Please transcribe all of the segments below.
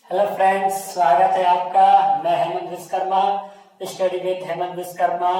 Hello friends, स्वागत है आपका। मैं Hemant Vishwakarma, study with Hemant Vishwakarma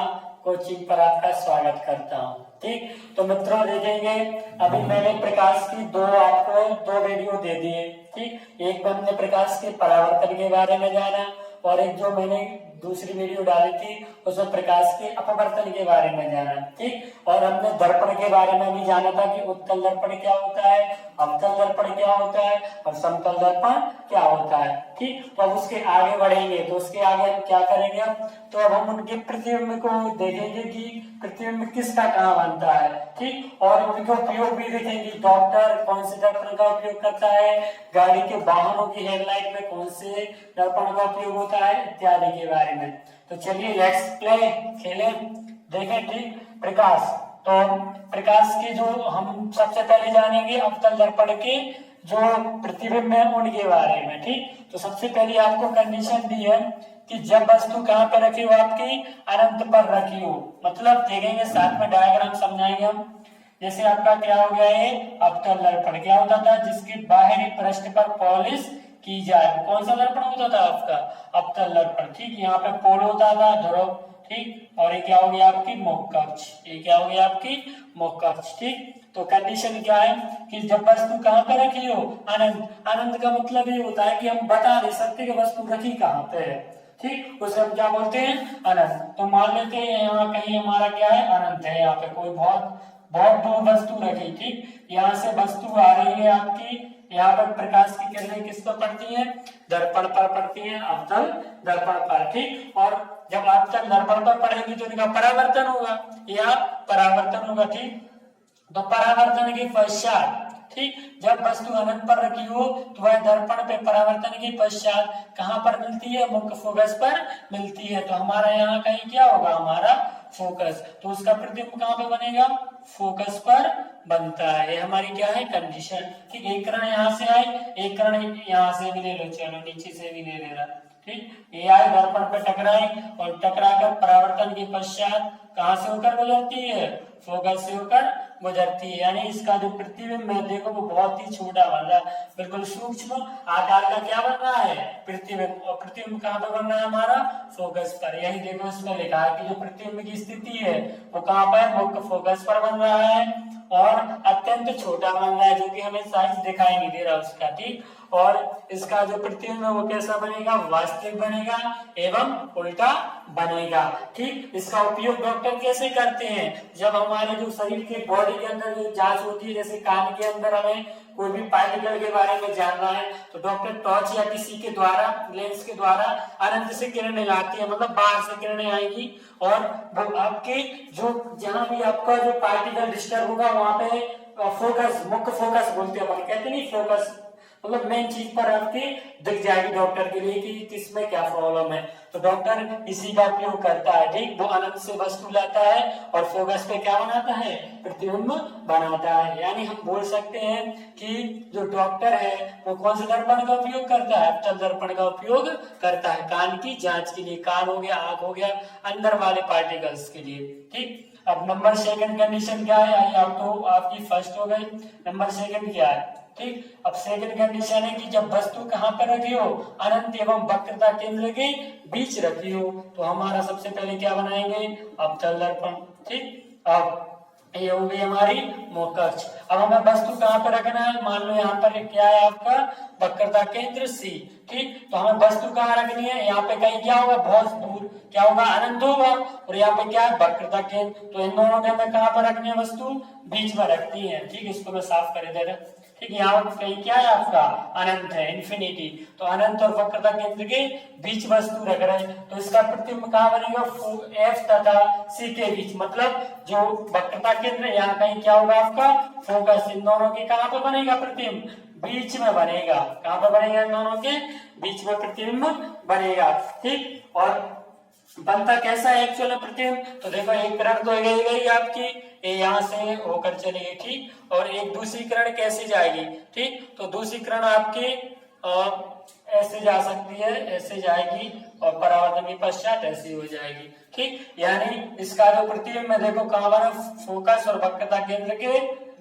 coaching पर आपका स्वागत करता हूँ। ठीक, तो मित्रों देखेंगे अभी मैंने प्रकाश की आपको दो वीडियो दे दिए। ठीक, एक में हमने प्रकाश के परावर्तन के बारे में जाना और एक जो मैंने दूसरी वीडियो डाली थी उसमें प्रकाश के अपवर्तन के बारे में जाना। ठीक, और हमने दर्पण के बारे में भी जाना था कि उत्तल दर्पण क्या होता है, अवतल दर्पण क्या होता है और समतल दर्पण क्या होता है। ठीक, तो अब उसके आगे बढ़ेंगे तो उसके आगे हम क्या करेंगे, तो अब हम उनके प्रतिबिंब को देखेंगे कि प्रतिबिंब किसका कहाँ बनता है। ठीक, और उनके उपयोग भी देखेंगे। डॉक्टर कौन से दर्पण का उपयोग करता है, गाड़ी के वाहनों की हेडलाइट में कौन से दर्पण का उपयोग होता है इत्यादि के बारे में। तो चलिए लेट्स प्ले, खेलें, देखें। ठीक, प्रकाश, तो प्रकाश के जो हम सबसे पहले जानेंगे अवतल दर्पण के जो प्रतिबिंब है उनके बारे में। ठीक, तो सबसे पहले आपको कंडीशन दी है कि जब वस्तु कहाँ पर रखी हो, आपकी अनंत पर रखी हो। मतलब देखेंगे साथ में डायग्राम समझाएंगे हम। जैसे आपका क्या हो गया है, अवतल दर्पण क्या होता था, जिसके बाहरी पृष्ठ पर पॉलिश की जाए। कौन सा दर्पण होता था आपका, अवतल दर्पण। ठीक, यहाँ पे पोल होता था, ध्रुव। ठीक, और ये क्या हो गया आपकी मुख कक्ष, ये क्या हो गया आपकी मुख कक्ष। ठीक, तो कंडीशन क्या है कि जब वस्तु कहाँ पे रखी हो, अनंत। अनंत का मतलब ये होता है कि हम बता नहीं सकते कि वस्तु रखी कहाँ पे है। ठीक, उसे हम क्या बोलते हैं, अनंत। तो मान लेते हैं यहाँ कहीं हमारा क्या है, अनंत है, यहाँ पे कोई बहुत बहुत दूर वस्तु रखी। ठीक, यहाँ से वस्तु आ रही है आपकी, यहाँ पर प्रकाश की किरणें किस पर पड़ती हैं, दर्पण पर पड़ती हैं, अवतल दर्पण पर। ठीक, और जब अवतल दर्पण पर पड़ेगी तो इनका परावर्तन होगा या परावर्तन होगा। ठीक, तो परावर्तन के पश्चात, ठीक, जब वस्तु अनंत पर रखी हो तो वह दर्पण पे परावर्तन के पश्चात कहाँ पर मिलती है, मुख्य फोकस पर मिलती है। तो हमारा यहाँ कहीं क्या होगा, हमारा फोकस, तो उसका प्रतिबिंब कहाँ पे बनेगा, फोकस पर बनता है। ये हमारी क्या है कंडीशन। ठीक, एक किरण यहाँ से आई, एक किरण यहाँ से भी ले लो, चलो नीचे से भी ले लेना। ठीक, ये आई दर्पण पे टकराई और टकराकर परावर्तन के पश्चात कहाँ से होकर गुजरती है, फोकस से होकर गुजरती है। यानी इसका जो प्रतिबिंब है देखो वो बहुत ही छोटा बन रहा है, बिल्कुल सूक्ष्म आकार का क्या बन रहा है, प्रतिबिंब। और प्रतिबिंब कहाँ पर बन रहा है हमारा, फोकस पर। यही देखो इसमें लिखा है कि जो प्रतिबिंब की स्थिति है वो कहाँ पर, मुख्य फोकस पर बन रहा है और अत्यंत छोटा बन रहा है, जो कि हमें साइज दिखाई नहीं दे रहा उसका। ठीक, और इसका जो प्रतिबिंब है वो कैसा बनेगा, वास्तविक बनेगा एवं उल्टा बनेगा। ठीक, इसका उपयोग डॉक्टर कैसे करते हैं, जब हमारे जो शरीर के बॉडी के अंदर जो जांच होती है, जैसे कान के अंदर हमें कोई भी पार्टिकल के बारे में जानना है तो डॉक्टर टॉर्च या किसी के द्वारा, लेंस के द्वारा अनंत से किरणें लाती है, मतलब बाहर से किरणें आएगी और वो आपके जो जहां भी आपका जो पार्टिकल डिस्टर्ब होगा वहां पे फोकस, मुख्य फोकस बोलते हैं अपन, कहते नहीं फोकस, मतलब मेन चीज पर आपकी दिख जाएगी डॉक्टर के लिए कि किसमें क्या प्रॉब्लम है। तो डॉक्टर इसी का उपयोग करता है। ठीक, वो अनंत से वस्तु लाता है और फोकस पे क्या बनाता है, प्रतिबिंब बनाता है। यानी हम बोल सकते हैं कि जो डॉक्टर है वो कौन से दर्पण का उपयोग करता है, अवतल दर्पण का उपयोग करता है कान की जांच के लिए। कान हो गया, आंख हो गया, अंदर वाले पार्टिकल्स के लिए। ठीक, अब नंबर सेकंड कंडीशन क्या है, आई आप तो आपकी फर्स्ट हो गई, नंबर सेकंड क्या है। ठीक, अब सेकंड कंडीशन है कि जब वस्तु कहाँ पर रखी हो, अनंत एवं वक्रता केंद्र के बीच रखी हो। तो हमारा सबसे पहले क्या बनाएंगे, अवतल दर्पण। ठीक, अब ये हो गई हमारी मुख कक्ष। अब हमें वस्तु कहाँ पर रखना है, मान लो यहाँ पर क्या है आपका वक्रता केंद्र सी। ठीक, तो हमें वस्तु कहाँ रखनी है, यहाँ पे कहीं क्या होगा, बहुत दूर क्या होगा, अनंत होगा, और यहाँ पे क्या है वक्रता केंद्र। तो इन दोनों के हमें कहाँ पर रखनी है, वस्तु बीच में रखती है। ठीक, इसको मैं साफ कर दे रहा। ठीक, यहाँ कहीं क्या है आपका अनंत है, इन्फिनिटी। तो अनंत और वक्रता केंद्र के बीच वस्तु रख रहे हैं, तो इसका प्रतिबिंब कहाँ बनेगा, एफ तथा सी के बीच, मतलब जो वक्रता केंद्र यहाँ कहीं क्या होगा आपका फोकस, इन दोनों के कहाँ पे बनेगा प्रतिबिंब, बीच में बनेगा। कहाँ पे बनेगा, इन दोनों के बीच में प्रतिबिंब बनेगा। ठीक, और बनता कैसा है एक्चुअल में प्रतिबिंब, तो देखो एक किरण तो गई आपकी, ये यहाँ से होकर चलेगी। ठीक, और एक दूसरी किरण कैसे जाएगी, ठीक, तो दूसरी किरण आपकी ऐसे जा सकती है, ऐसे जाएगी और परावर्तन के पश्चात ऐसी हो जाएगी। ठीक, यानी इसका जो प्रतिबिंब है देखो कहाँ बना, फोकस और वक्रता केंद्र के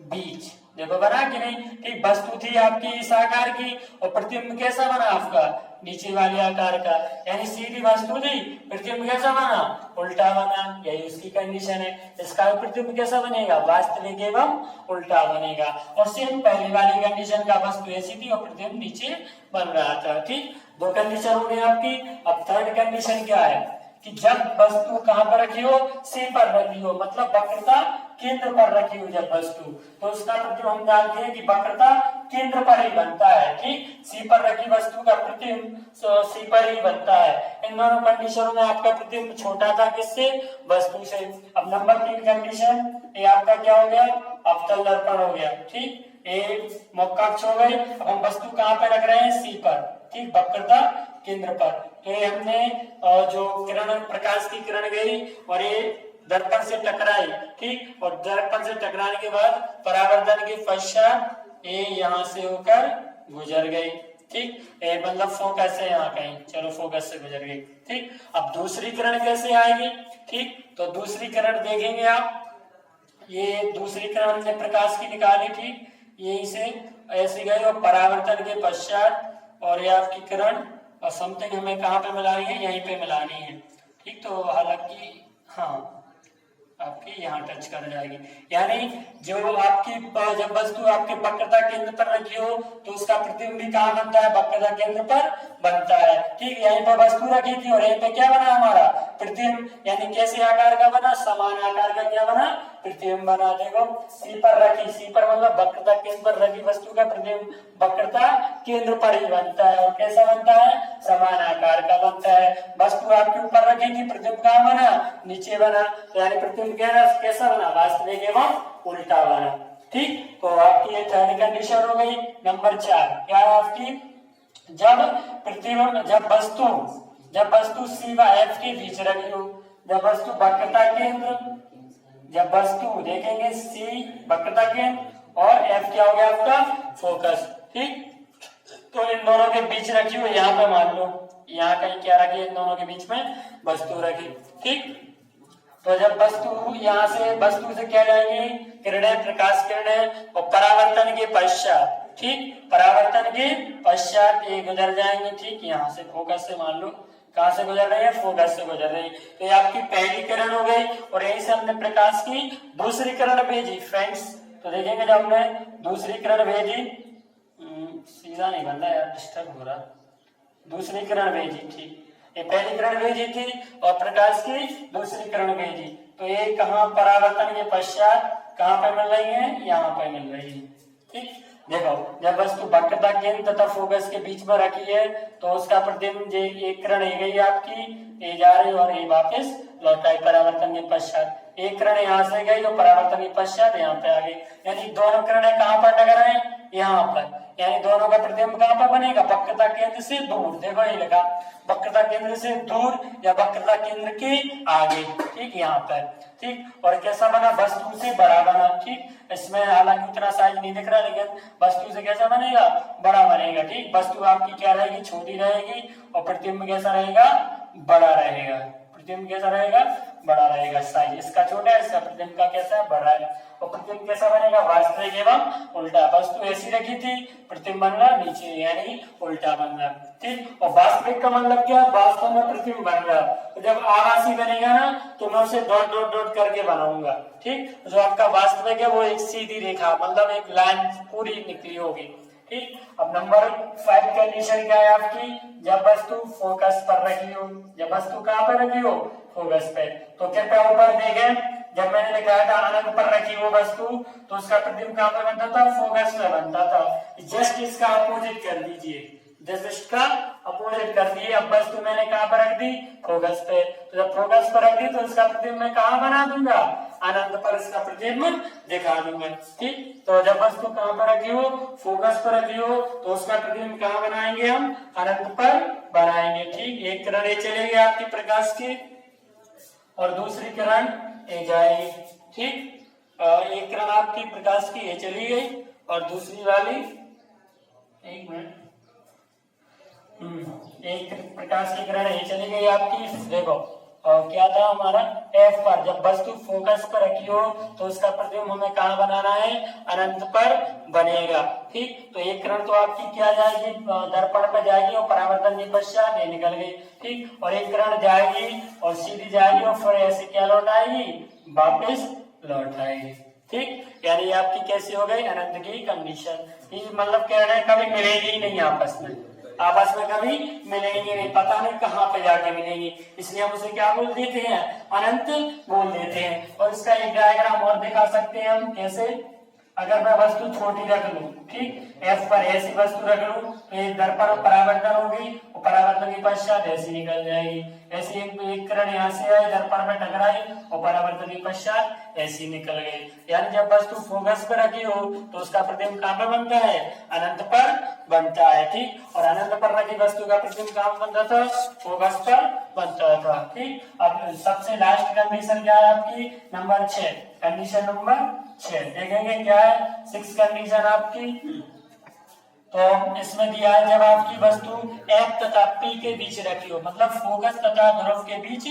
बीच। देखो बना कि नहीं, ठीक। वस्तु थी आपकी इस आकार की और प्रतिबिंब कैसा बना आपका, नीचे वाले आकार का, यानी सीधी वस्तु थी, प्रतिबिंब कैसा बना, उल्टा बना। यही उसकी कंडीशन है। इसका प्रतिबिंब कैसा बनेगा, वास्तविक एवं उल्टा बनेगा। और सेम पहली वाली कंडीशन का, वस्तु ऐसी थी और प्रतिबिंब नीचे बन रहा था, ठीक। दो कंडीशन हो गई आपकी। अब थर्ड कंडीशन क्या है कि जब वस्तु कहां पर रखी हो, सी पर रखी हो, मतलब वक्रता केंद्र पर रखी हो जब वस्तु, तो उसका प्रतिबिंब हम जानते हैं कि वक्रता केंद्र पर ही बनता है, ठीक। सी पर रखी वस्तु का प्रतिबिंब सी पर ही बनता है। इन दोनों कंडीशनों में आपका प्रतिबिंब छोटा था किससे, वस्तु से। अब नंबर 3 कंडीशन, ये आपका क्या हो गया, अवतल दर्पण हो गया, ठीक। ये मुख्य अक्ष हो गई। अब हम वस्तु कहां पर रख रहे हैं, सी पर, ठीक, वक्रता केंद्र पर। तो ये हमने जो किरण, प्रकाश की किरण गई और ये दर्पण से टकराई, ठीक, और दर्पण से टकराने के बाद परावर्तन के पश्चात ये यहाँ से होकर गुजर गई, ठीक। ये मतलब फोकस है यहाँ कहीं, चलो फोकस से गुजर गई, ठीक। अब दूसरी किरण कैसे आएगी, ठीक, तो दूसरी किरण देखेंगे आप। ये दूसरी किरण हमने प्रकाश की निकाली, ठीक, यही से ऐसे गई और परावर्तन के पश्चात और ये आपकी किरण और समथिंग हमें कहाँ पे मिलानी है, यहीं पे मिलानी है, ठीक। तो हालांकि हाँ आपकी यहाँ टच कर जाएगी, यानी जो आपकी जब वस्तु आपके वक्रता केंद्र पर रखी हो तो उसका प्रतिबिंब भी कहाँ बनता है, वक्रता केंद्र पर बनता है, ठीक। यहीं पर वस्तु रखी थी और यहीं पे क्या बना हमारा प्रतिबिंब, यानी कैसे आकार का बना, समान आकार का क्या बना, प्रतिबिंब बना। देखो सी पर रखी, सी पर मतलब वक्रता केंद्र पर रखी वस्तु का प्रतिबिंब वक्रता केंद्र पर ही बनता है और कैसा बनता है, समान आकार का बनता है। वस्तु आपके ऊपर रखी थी, प्रतिबिंब कहाँ बना, नीचे बना, तो यानी प्रतिबिंब कैसा बना, वास्तविक एवं उल्टा बना, ठीक। तो आपकी ये थर्ड कंडीशन हो गई। नंबर 4 क्या है आपकी, जब प्रतिबिंब, जब वस्तु सी व एफ के बीच रखी हो, जब वस्तु वक्रता केंद्र, जब वस्तु देखेंगे सी वक्रता केंद्र और एफ क्या हो गया आपका फोकस, ठीक। तो इन दोनों के बीच रखी हो, यहाँ पे मान लो यहाँ कहीं क्या रखी, इन दोनों के बीच में वस्तु रखी, ठीक। तो जब वस्तु यहाँ से, वस्तु से क्या जाएंगी, किरणें, प्रकाश किरणें, और परावर्तन के पश्चात, ठीक, परावर्तन के पश्चात ये गुजर जाएंगे, ठीक। यहाँ से फोकस से मान लो कहां से गुजर रही है, फोकस से गुजर रही है। तो ये आपकी पहली किरण हो गई और यहीं से हमने प्रकाश की दूसरी किरण भेजी फ्रेंड्स। तो देखेंगे जब हमने दूसरी किरण भेजी, सीधा नहीं बन रहा यार, डिस्टर्ब हो रहा, दूसरी किरण भेजी, ठीक। ये पहली किरण भेजी थी और प्रकाश की दूसरी किरण भेजी, तो ये कहाँ परावर्तन के पश्चात कहाँ पे मिल रही है, यहाँ पे मिल रही है, ठीक। देखो जब वस्तु वक्रता केंद्र तथा फोकस के बीच में रखी है तो उसका प्रतिबिंब, एक किरण ये गई आपकी, ये जा रही और ये वापस लौट आई परावर्तन के पश्चात। एक किरण यहाँ से गई तो परावर्तन के पश्चात यहाँ पे आ गई, यानी दोनों किरणें कहाँ पर टकराई, यहाँ पर, यानी दोनों का प्रतिबिंब कहाँ पर बनेगा, वक्रता केंद्र से दूर। देखो ये लिखा वक्रता केंद्र से दूर या वक्रता केंद्र के आगे, ठीक, यहाँ पर, ठीक। और कैसा बना, वस्तु से बड़ा बना, ठीक। इसमें हालांकि उतना साइज नहीं दिख रहा लेकिन वस्तु से कैसा बनेगा, बड़ा बनेगा, ठीक। वस्तु आपकी क्या रहेगी, छोटी रहेगी और प्रतिबिंब कैसा रहेगा, बड़ा रहेगा। प्रतिबिंब कैसा रहेगा, बड़ा रहेगा। साइज इसका छोटा है, इसका प्रतिबिंब का कैसा है, बड़ा है। और प्रतिबिंब कैसा बनेगा, वास्तविक एवं उल्टा। वस्तु ऐसी रखी थी, प्रतिबिंब बन रहा नीचे यानी उल्टा बन रहा, ठीक। और वास्तविक का मतलब क्या, वास्तव में प्रतिबिंब बन रहा। तो जब आभासी बनेगा ना तो मैं उसे डॉट डॉट डॉट करके बनाऊंगा, ठीक। जो आपका वास्तविक है वो एक सीधी रेखा, मतलब एक लाइन पूरी निकली होगी, ठीक। अब नंबर 5 कंडीशन क्या है आपकी, जब वस्तु फोकस पर रखी हो, जब वस्तु कहाँ पर रखी हो, फोकस पे। तो कृपया ऊपर देखें, जब मैंने लिखा था अनंत पर रखी हो वस्तु तो उसका प्रतिबिंब कहाँ पर बनता था, फोकस में बनता था। जस्ट इसका अपोजिट कर दीजिए, जस्ट इसका अपोजिट कर दिए। अब वस्तु मैंने कहाँ पर रख दी, फोकस पे। तो जब फोकस पर रख दी तो इसका प्रतिबिंब मैं कहाँ बना दूंगा, अनंत पर इसका प्रतिबिंब दिखा दूंगा, ठीक। तो जब वस्तु कहाँ पर रखी हो, फोकस पर रखी हो तो उसका प्रतिबिंब कहाँ बनाएंगे हम, अनंत पर बनाएंगे, ठीक। एक किरण ये चलेगी आपकी प्रकाश की और दूसरी किरण ये जाएगी, ठीक। एक किरण आपकी प्रकाश की ये चली गई और दूसरी वाली, एक मिनट, एक प्रकाश की किरण ये चली गई आपकी, देखो, क्या था हमारा एफ पर। जब वस्तु फोकस पर रखी हो तो उसका प्रतिबिंब हमें कहाँ बनाना है, अनंत पर बनेगा। ठीक, तो एक किरण तो आपकी क्या जाएगी, दर्पण पर जाएगी और परावर्तन के पश्चात ये निकल गई। ठीक, और एक किरण जाएगी और सीधी जाएगी और फिर ऐसे क्या लौट आएगी, वापिस लौट आएगी। ठीक, यानी आपकी कैसी हो गई, अनंत की कंडीशन। मतलब किरणें कभी मिलेगी ही नहीं आपस में, आपस में कभी मिलेंगे नहीं, पता नहीं कहाँ पे जाके मिलेंगी, इसलिए हम उसे क्या बोल देते हैं, अनंत बोल देते हैं। और इसका एक डायग्राम और दिखा सकते हैं हम, कैसे, अगर मैं वस्तु छोटी रख लूं, ठीक, एफ पर ऐसी वस्तु रख लूं तो ये दर्पण परावर्तन होगी और परावर्तन के पश्चात ऐसी निकल जाएगी। ऐसी एक किरण यहाँ से आई, दर्पण में टकराई और परावर्तन के पश्चात ऐसी निकल गई। यानी जब वस्तु फोकस पर रखी हो तो उसका प्रतिबिंब कहाँ पर बनता है, अनंत पर बनता है। ठीक, और अनंत पर रखी वस्तु का प्रतिबिंब कहाँ बनता था, फोकस पर बनता था। ठीक, अब सबसे लास्ट कंडीशन क्या है आपकी, नंबर 6, कंडीशन नंबर 6 देखेंगे क्या है, 6 कंडीशन आपकी। तो इसमें दिया है जब आपकी वस्तु F तथा P के बीच रखी हो, मतलब फोकस तथा ध्रुव के बीच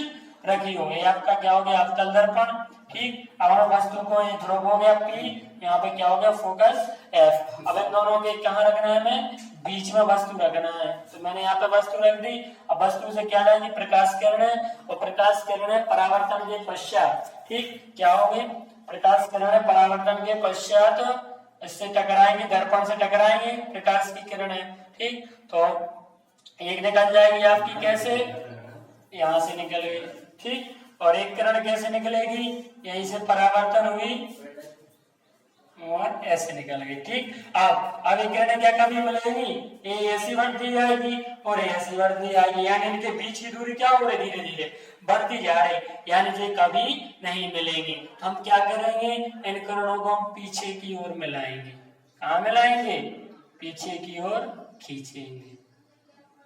रखी हो, ये आपका क्या हो गया, अवतल दर्पण। ठीक, अब हम वस्तु को, ये ध्रुव हो गया P, यहाँ पे क्या हो गया, फोकस F। अब इन दोनों के कहाँ रखना है, हमें बीच में वस्तु रखना है। तो मैंने यहाँ पे वस्तु रख दी। अब वस्तु से क्या लेंगे, प्रकाश किरणें, और प्रकाश किरणें परावर्तन के पश्चात, ठीक, क्या होंगे, प्रकाश किरणें परावर्तन के पश्चात इससे टकराएंगे, दर्पण से टकराएंगे प्रकाश की किरणें। ठीक, तो एक निकल जाएगी आपकी कैसे, यहाँ से निकल गई। ठीक, और एक किरण कैसे निकलेगी, यहीं से परावर्तन हुई और ऐसे निकल गई। ठीक, अब एक किरणें क्या कभी मिलेगी, ये ऐसी बढ़ती जाएगी और ऐसी बढ़ती जाएगी, यानी इनके बीच की दूरी क्या हो रही, धीरे धीरे बढ़ती जा रही, यानी ये कभी नहीं मिलेंगे। हम क्या करेंगे, इन किरणों को हम पीछे की ओर मिलाएंगे। कहाँ मिलाएंगे, पीछे की ओर खींचेंगे।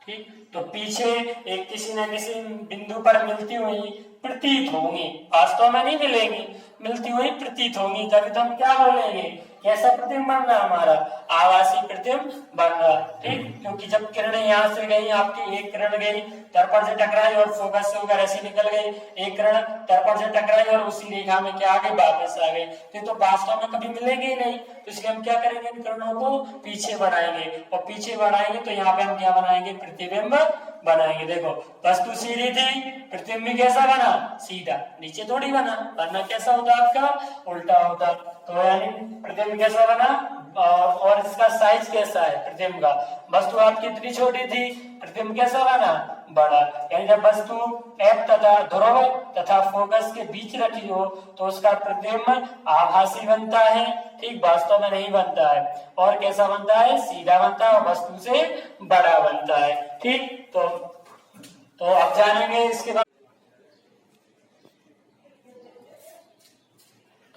ठीक, तो पीछे एक किसी न किसी बिंदु पर मिलती हुई प्रतीत होंगी, वास्तव में नहीं मिलेंगी, मिलती हुई प्रतीत होंगी, तभी तो हम क्या बोलेंगे, कैसा प्रतिबिंब बन रहा हमारा, आभासी प्रतिबिंब बन रहा। ठीक, क्योंकि जब किरणें यहाँ से गई, आपकी एक किरण गई, दर्पण से टकराई और फोकस से होकर ऐसे निकल गई, एक किरण दर्पण से टकराई और उसी रेखा में क्या आ गई, वापस आ गई, तो वास्तव में कभी मिलेंगे ही नहीं। तो इसलिए हम क्या करेंगे, इन किरणों को पीछे बढ़ाएंगे, और पीछे बढ़ाएंगे तो यहाँ पे हम क्या बनाएंगे, प्रतिबिंब बनाएंगे। देखो वस्तु सीधी थी, प्रतिबिंब भी कैसा बना, सीधा, नीचे थोड़ी बना, वरना कैसा होता आपका, उल्टा होता। तो यानी प्रतिबिंब कैसा बना, और इसका साइज कैसा है प्रतिबिंब का, वस्तु आपकी इतनी छोटी थी, प्रतिबिंब कैसा बना, बड़ा। यानी जब वस्तु F तथा ध्रुव तथा फोकस के बीच रखी हो तो उसका प्रतिबिंब आभासी बनता है। ठीक, वास्तव में नहीं बनता है, और कैसा बनता है, सीधा बनता है और वस्तु से बड़ा बनता है। ठीक, तो अब जानेंगे इसके बाद।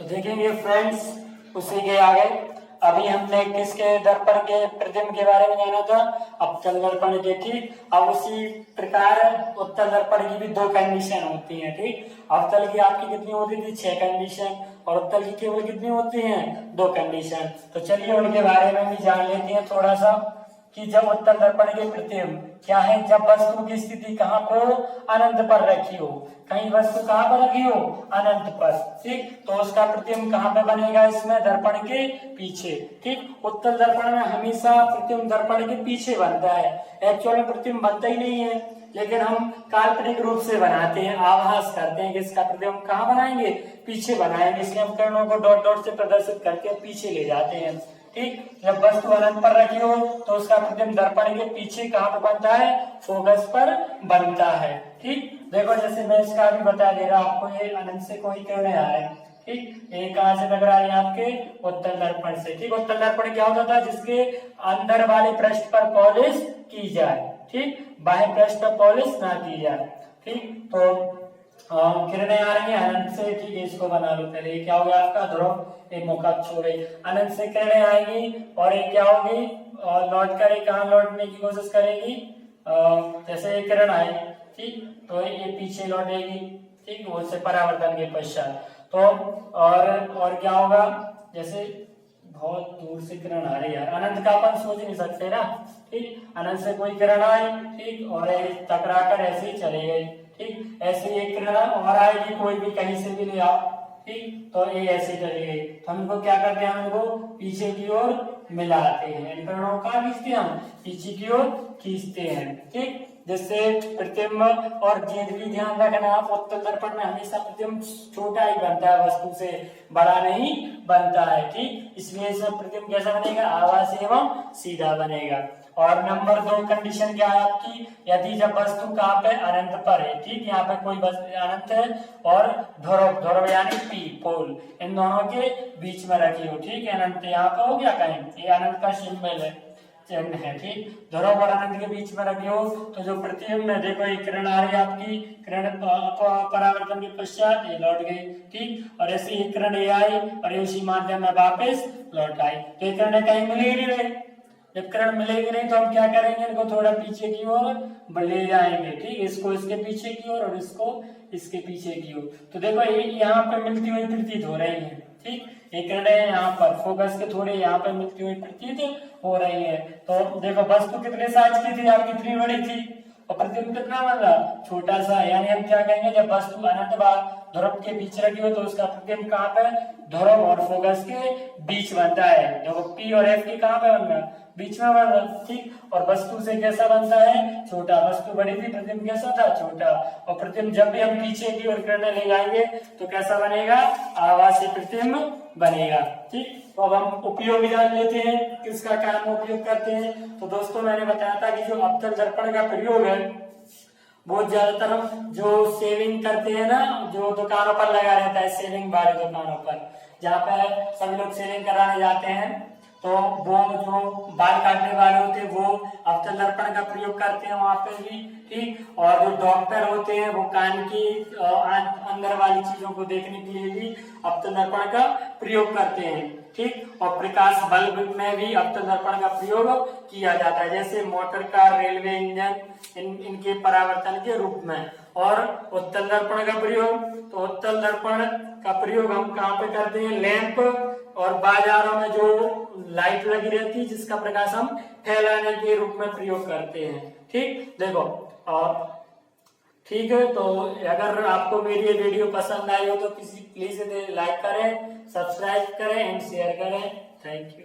तो देखेंगे फ्रेंड्स, उसी के आगे अभी हमने किसके दर्पण के प्रतिबिंब के बारे में जाना था, अवतल दर्पण के। ठीक, अब उसी प्रकार उत्तल दर्पण की भी 2 कंडीशन होती हैं। ठीक, अवतल की आपकी कितनी होती थी, 6 कंडीशन, और उत्तल की केवल कितनी होती हैं, 2 कंडीशन। तो चलिए उनके बारे में भी जान लेते हैं थोड़ा सा, कि जब उत्तल दर्पण के प्रतिबिंब क्या है, जब वस्तु की स्थिति कहाँ पर हो, अनंत पर रखी हो, कहीं वस्तु कहाँ पर रखी हो, अनंत पर। ठीक, तो उसका प्रतिबिंब कहाँ पे बनेगा, इसमें दर्पण के पीछे। ठीक, उत्तल दर्पण में हमेशा प्रतिबिंब दर्पण के पीछे बनता है, एक्चुअल में प्रतिबिंब बनता ही नहीं है, लेकिन हम काल्पनिक रूप से बनाते हैं, आभास करते हैं कि इसका प्रतिबिंब कहाँ बनाएंगे, पीछे बनाएंगे, इसलिए हम किरणों को डॉट डॉट से प्रदर्शित करके पीछे ले जाते हैं। ठीक, जब वस्तु अनंत पर रखी हो तो उसका प्रतिबिंब दर्पण के पीछे कहाँ पर बनता है, फोकस पर बनता है। ठीक, देखो जैसे मैं इसका भी बता दे रहा आपको, ये अनंत से कोई किरणें आ रहे हैं। ठीक, ये कहाँ से लग रहा है, आपके उत्तल दर्पण से। ठीक, उत्तल दर्पण क्या होता था, जिसके अंदर वाले पृष्ठ पर पॉलिश की जाए, ठीक, बाह्य पृष्ठ पर पॉलिश ना की जाए। ठीक, तो किरणें आ रही हैं अनंत से। ठीक है, इसको बना लो पहले, ये क्या हो गया आपका ध्रुव, एक मौका छोड़े, अनंत से किरणें आएंगी और ये क्या होगी, लौट कर कहाँ लौटने की कोशिश करेगी, जैसे एक किरण आई, ठीक, तो ये पीछे लौटेगी। ठीक, वो से परावर्तन के पश्चात। तो और क्या होगा, जैसे बहुत दूर से किरण आ रही है, अनंत का अपन सोच नहीं सकते ना। ठीक, अनंत से कोई किरण आई, ठीक, और टकरा कर ऐसे ही चले गई, ठीक। ऐसे एक किरण और आएगी, कोई भी कहीं से भी ले आओ, ठीक, तो ये ऐसे चली गई, तो हमको क्या करते हैं, हमको पीछे की ओर मिलाते हैं, इन किरणों का खींचते हैं, हम पीछे की ओर खींचते हैं, ठीक। जैसे प्रतिबिंब और गेंद भी ध्यान रखना आप, उत्तल दर्पण में हमेशा प्रतिबिंब छोटा ही बनता है, वस्तु से बड़ा नहीं बनता है, ठीक। इसलिए इसमें प्रतिबिंब कैसा बनेगा, आभासी एवं सीधा बनेगा। और नंबर 2 कंडीशन क्या है आपकी, यदि जब वस्तु कहाँ पे अनंत पर है, ठीक, यहाँ पे कोई अनंत है और ध्रुव, ध्रुव यानी पी पोल, इन दोनों के बीच में रखी हो, ठीक है, अनंत यहाँ पे हो गया कहीं, ये अनंत का सिंबल है, चिन्ह है, ठीक, ध्रुव और अनंत के बीच में रखी हो, तो जो प्रतिबिंब में देखो ये किरण आ रही है आपकी, किरण परावर्तन के पश्चात ये लौट गई, ठीक, और ऐसे ही किरण ये आई और ये उसी माध्यम में वापस लौट आई, तो ये किरण कहीं मिल ही नहीं रही, जब किरण मिलेगी नहीं तो हम क्या करेंगे, इनको थोड़ा पीछे की ओर ले जाएंगे, ठीक, इसको इसके पीछे की ओर और इसको इसके पीछे की ओर, तो देखो ये यहाँ पे मिलती हुई प्रतीत हो रही है, ठीक, ये किरणें यहाँ पर फोकस के थोड़े यहाँ पे मिलती हुई प्रतीत हो रही है, तो देखो वस्तु कितने साइज की थी आपकी, कितनी बड़ी थी और प्रतिबिंब कितना बन रहा, छोटा सा, यानी हम क्या कहेंगे, जब वस्तु अनंत ध्रुव के बीच रखी हो तो उसका प्रतिबिंब कहाँ पे, ध्रुव और फोकस के बीच बनता है, देखो पी और एफ के कहाँ पे बन रहा, बीच में बन रहा, ठीक, और वस्तु से कैसा बनता है, छोटा, वस्तु बड़ी थी, प्रतिबिंब कैसा था, छोटा, और प्रतिबिंब जब भी हम पीछे की ओर किरणें ले जाएंगे तो कैसा बनेगा, आभासी प्रतिबिंब बनेगा, ठीक। तो अब हम उपयोग जान लेते हैं, किसका क्या हम उपयोग करते हैं। तो दोस्तों मैंने बताया था कि जो अवतल दर्पण का प्रयोग है वो ज्यादातर हम जो सेविंग करते हैं ना, जो दुकानों पर लगा रहता है, सेविंग वाली दुकानों पर, जहाँ पे सभी लोग सेविंग कराने जाते हैं, तो वो जो बाल काटने वाले होते हैं वो अवतल दर्पण का प्रयोग करते हैं वहां पे भी, ठीक, और जो डॉक्टर होते हैं वो कान की अंदर वाली चीजों को देखने के लिए भी अवतल दर्पण का प्रयोग करते हैं, ठीक, और प्रकाश बल्ब में भी अवतल दर्पण का प्रयोग किया जाता है, जैसे मोटर कार, रेलवे इंजन, इनके परावर्तन के रूप में। और उत्तल दर्पण का प्रयोग, तो उत्तल दर्पण का प्रयोग हम कहाँ पे करते हैं, लैंप और बाजारों में जो लाइट लगी रहती है जिसका प्रकाश हम फैलाने के रूप में प्रयोग करते हैं, ठीक, देखो, और ठीक है, तो अगर आपको मेरी ये वीडियो पसंद आई हो तो प्लीज लाइक करें, सब्सक्राइब करें एंड शेयर करें, थैंक यू।